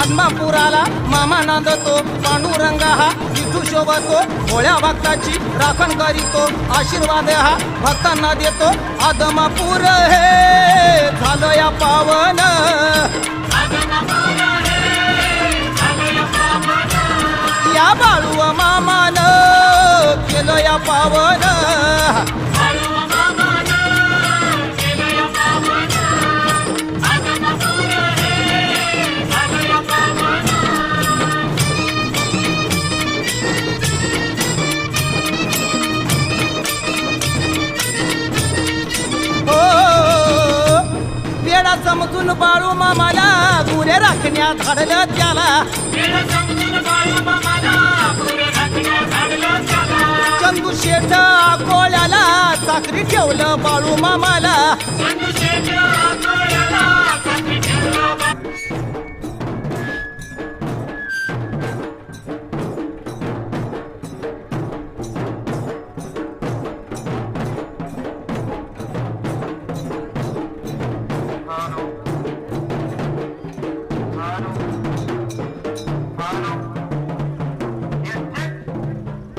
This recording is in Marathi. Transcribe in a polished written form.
आदमापुराला मामा नांदतो, पांडुरंग हा विठू शोभतो, भोळ्या भक्ताची राखण करीतो, आशीर्वाद हा भक्तांना देतो. आदमापूर हे झालं या पावन, या बाळू मामान केलं या पावन. वेडा समजून बाळू मामाला गुरे राखण्यात धाडलं त्याला, चंदू शेठ कोळ्याला चाकरी ठेवलं बाळू मामाला. Hello.